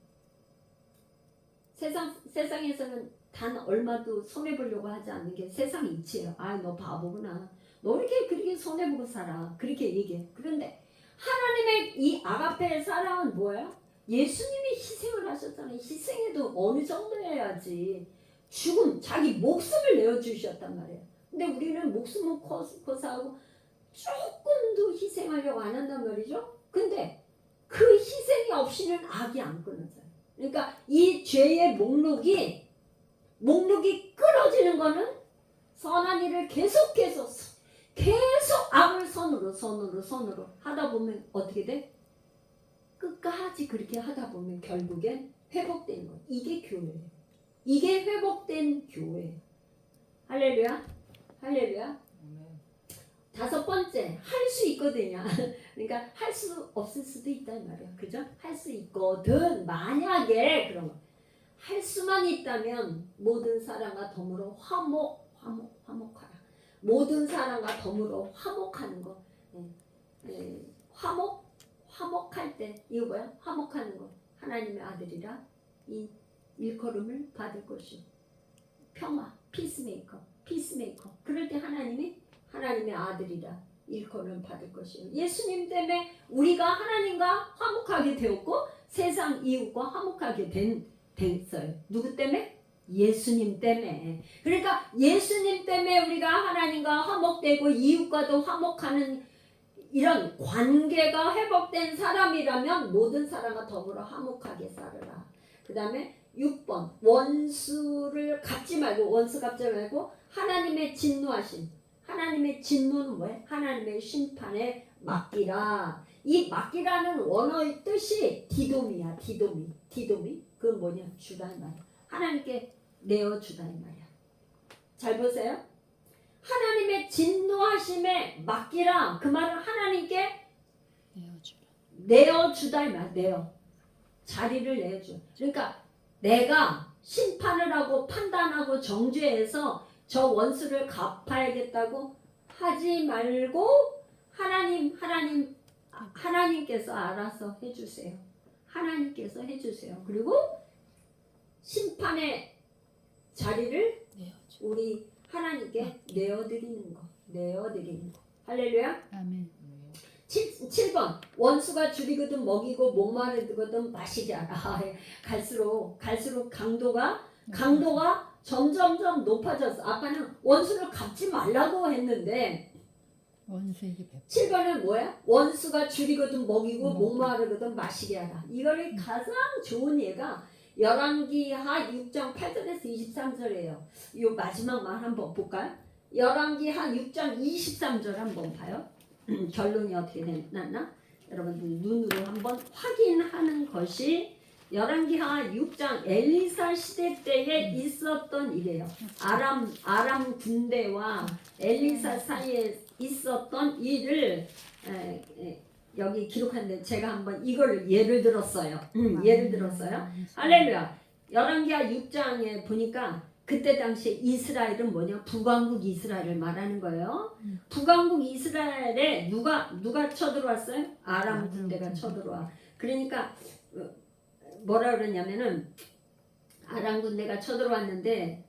[SPEAKER 1] 세상에서는 단 얼마도 손해 보려고 하지 않는 게 세상 이치예요. 아, 너 바보구나. 너 그렇게 손해 보고 살아. 그렇게 얘기해. 그런데 하나님의 이 아가페의 사랑은 뭐예요? 예수님이 희생을 하셨잖아요. 희생해도 어느 정도 해야지. 죽음, 자기 목숨을 내어주셨단 말이에요. 근데 우리는 목숨은 고사하고 조금도 희생하려고 안 한단 말이죠. 근데 그 희생이 없이는 악이 안 끊어져요. 그러니까 이 죄의 목록이 끊어지는 거는 선한 일을 계속해서 계속 악을 선으로 하다 보면 어떻게 돼? 끝까지 그렇게 하다 보면 결국엔 회복되는 거예요. 이게 교회예요. 이게 회복된 교회예요. 할렐루야. 할렐루야. 다섯 번째, 할 수 있거든요. 그러니까 할 수 없을 수도 있단 말이야. 그죠? 할 수 있거든. 만약에 그런 거. 할 수만 있다면 모든 사람과 더불어 화목하라. 모든 사람과 더불어 화목하는 거. 화목할 때 이거 뭐야? 화목하는 거. 하나님의 아들이라 이 일컬음을 받을 것이요. 평화, 피스메이커. 그럴 때 하나님의 아들이라 일컬음 받을 것이요. 예수님 때문에 우리가 하나님과 화목하게 되었고 세상 이웃과 화목하게 됐어요. 누구 때문에? 예수님 때문에. 그러니까 예수님 때문에 우리가 하나님과 화목되고 이웃과도 화목하는 이런 관계가 회복된 사람이라면 모든 사람과 더불어 화목하게 살아라. 그 다음에 6번 원수 갚지 말고 하나님의 진노하심. 하나님의 진노는 뭐예요? 하나님의 심판에 맡기라. 이 맡기라는 원어의 뜻이 디도미야. 디도미. 그건 뭐냐? 주다 이 말이야. 하나님께 내어주다 이 말이야. 잘 보세요. 하나님의 진노하심에 맡기라. 그 말은 하나님께 내어주다 이 말. 자리를 내어줘. 그러니까 내가 심판을 하고 판단하고 정죄해서 저 원수를 갚아야겠다고 하지 말고 하나님께서 알아서 해주세요. 하나님께서 해주세요. 그리고 심판의 자리를 우리 하나님께 내어드리는 거. 할렐루야.
[SPEAKER 2] 아멘.
[SPEAKER 1] 7번 원수가 줄이거든 먹이고 목마르거든 마시게 하라. 갈수록 강도가 점점 높아졌어. 아까는 원수를 갚지 말라고 했는데
[SPEAKER 2] 원수에게 베풀.
[SPEAKER 1] 7번은 뭐야? 원수가 줄이거든 먹이고 목마르거든 마시게 하라. 이거를 가장 좋은 예가 열왕기하 6장 8절에서 23절이에요. 이 마지막 말 한번 볼까요? 열왕기하 6장 23절 한번 봐요. 결론이 어떻게 났나? 여러분들 눈으로 한번 확인하는 것이 열왕기하 6장 엘리사 시대 때에 있었던 일이에요. 아람 군대와 엘리사 사이에 있었던 일을 여기 기록하는데 제가 한번 이걸 예를 들었어요. 할렐루야. 열왕기하 6장에 보니까 그때 당시에 이스라엘은 뭐냐? 북왕국 이스라엘을 말하는 거예요. 북왕국 이스라엘에 누가 쳐들어왔어요? 아람 군대가 쳐들어와. 그러니까 뭐라 그러냐면은 아람 군대가 쳐들어왔는데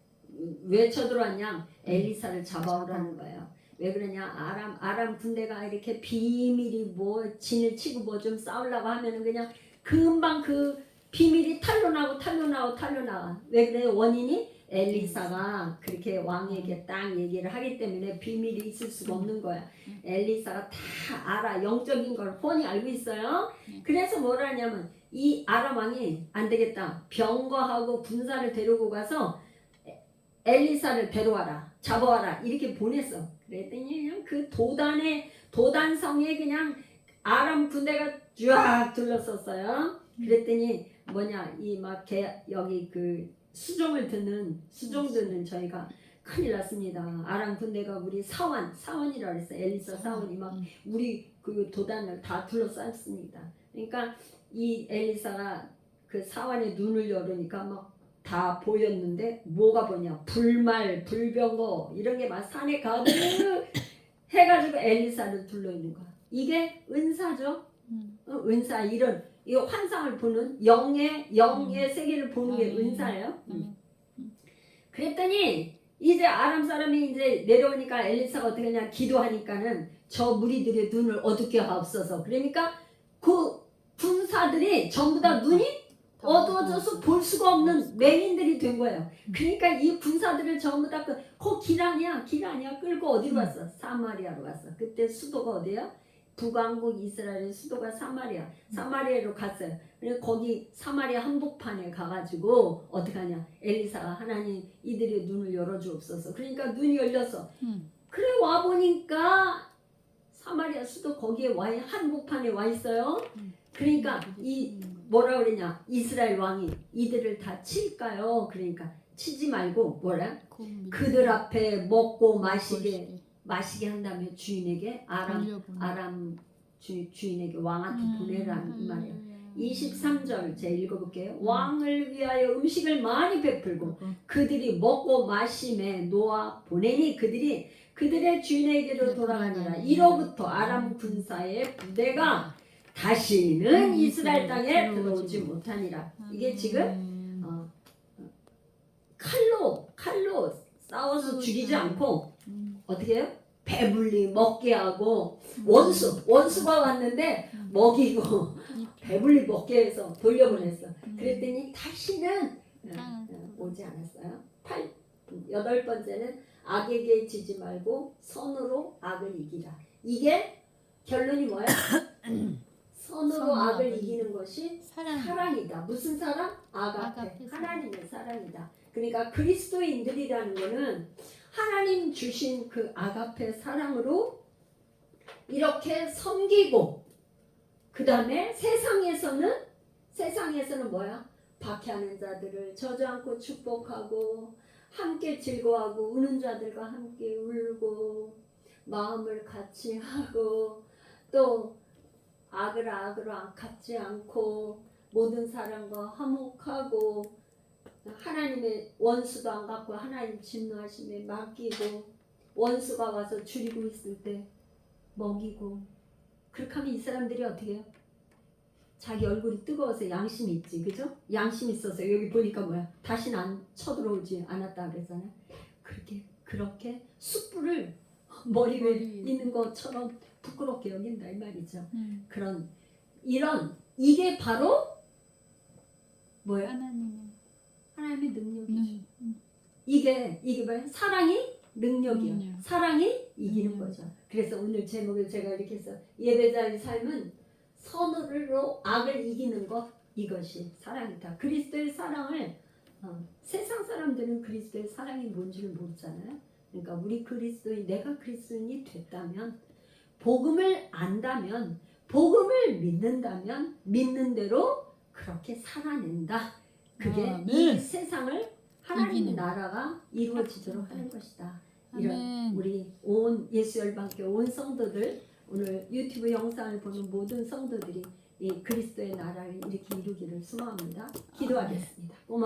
[SPEAKER 1] 왜 쳐들어왔냐? 엘리사를 잡아오라는 거예요. 왜 그러냐? 아람 군대가 이렇게 비밀이 뭐 진을 치고 뭐 좀 싸우려고 하면은 그냥 금방 그 비밀이 탄로나와. 왜 그래? 원인이 엘리사가 그렇게 왕에게 딱 얘기를 하기 때문에 비밀이 있을 수가 없는 거야. 엘리사가 다 알아. 영적인 걸 뻔히 알고 있어요. 그래서 뭐라 하냐면 이 아람 왕이 안 되겠다. 병거하고 군사를 데리고 가서 엘리사를 데려와라, 잡아와라 이렇게 보냈어. 그랬더니 그냥 그 도단성에 그냥 아람 군대가 쫙 둘러섰어요. 그랬더니 뭐냐 이 막 여기 그 수종을 듣는 저희가 큰일 났습니다. 아람 군대가 우리 사원이라 그랬어. 엘리사 사원이 막 우리 그 도단을 다 둘러쌌습니다. 그러니까 이 엘리사가 그 사원의 눈을 열으니까 막 다 보였는데 뭐가 보냐 불말 불병거 이런 게 막 산에 가득 해가지고 엘리사를 둘러 있는 거야. 이게 은사죠. 은사 이 환상을 보는 영의 세계를 보는 게 은사예요. 그랬더니 이제 아람 사람이 이제 내려오니까 엘리사가 어떻게 하냐 기도하니까는 저 무리들의 눈을 어둡게 하옵소서. 그러니까 그 군사들이 전부 다 눈이 어두워져서 볼 수가 없는 맹인들이 된 거예요. 그러니까 이 군사들을 전부 다 길 아니야 끌고 어디로 왔어? 사마리아로 왔어. 그때 수도가 어디야? 북왕국 이스라엘의 수도가 사마리아로 갔어요. 그래서 거기 사마리아 한복판에 가가지고 어떻게 하냐 엘리사가 하나님 이들의 눈을 열어주옵소서. 그러니까 눈이 열렸어. 그래 와보니까 사마리아 수도 거기에 한복판에 와 있어요. 그러니까 이 뭐라 그러냐 이스라엘 왕이 이들을 다 칠까요? 그러니까 치지 말고 뭐라 그들 앞에 먹고 마시게 한 다음에 주인에게 아람 주인에게 왕한테 보내라는 이 말이에요. 23절 제가 읽어볼게요. 왕을 위하여 음식을 많이 베풀고 그들이 먹고 마심에 놓아 보내니 그들이 그들의 주인에게로 돌아가니라. 이로부터 아람 군사의 부대가 다시는 이스라엘 땅에 들어오지 못하니라. 이게 지금 칼로 싸워서 죽이지 않고 어떻게 해요? 배불리 먹게 하고 원수가 왔는데 먹이고 배불리 먹게 해서 돌려보냈어. 그랬더니 다시는 오지 않았어요. 8번째는 악에게 지지 말고 선으로 악을 이기라. 이게 결론이 뭐야? 선으로 악을 이기는 것이 사랑이다. 무슨 사랑? 아가페. 하나님의 사랑이다. 그러니까 그리스도인들이라는 거는 하나님 주신 그 아가페 사랑으로 이렇게 섬기고 그 다음에 세상에서는 뭐야? 박해하는 자들을 저주않고 축복하고 함께 즐거워하고 우는 자들과 함께 울고 마음을 같이 하고 또 악으로 갚지 않고 모든 사람과 화목하고 하나님의 원수도 안 갚고 하나님 진노하심에 맡기고 원수가 와서 줄이고 있을 때 먹이고 그렇게 하면 이 사람들이 어떻게 해요? 자기 얼굴이 뜨거워서 양심이 있지, 그죠? 양심 있어서 여기 보니까 뭐야? 다시는 안 쳐들어오지 않았다 그랬잖아요. 그렇게 숯불을 머리 위에 있는 것처럼 부끄럽게 여긴다 이 말이죠. 이게 바로 뭐야? 하나님의 능력이죠. 이게 뭐야? 사랑이 능력이야. 사랑이 이기는 거죠. 그래서 오늘 제목을 제가 이렇게 했어요. 예배자의 삶은 선으로 악을 이기는 것, 이것이 사랑이다. 그리스도의 사랑을 세상 사람들은 그리스도의 사랑이 뭔지를 모르잖아요. 그러니까 우리 내가 그리스도인이 됐다면, 복음을 안다면, 복음을 믿는다면 믿는 대로 그렇게 살아낸다. 그게 이 세상을 하나님 나라가 이루어지도록 하는 것이다. 이런 우리 온 예수열방교 온 성도들, 오늘 유튜브 영상을 보는 모든 성도들이 이 그리스도의 나라를 이렇게 이루기를 소망합니다. 기도하겠습니다.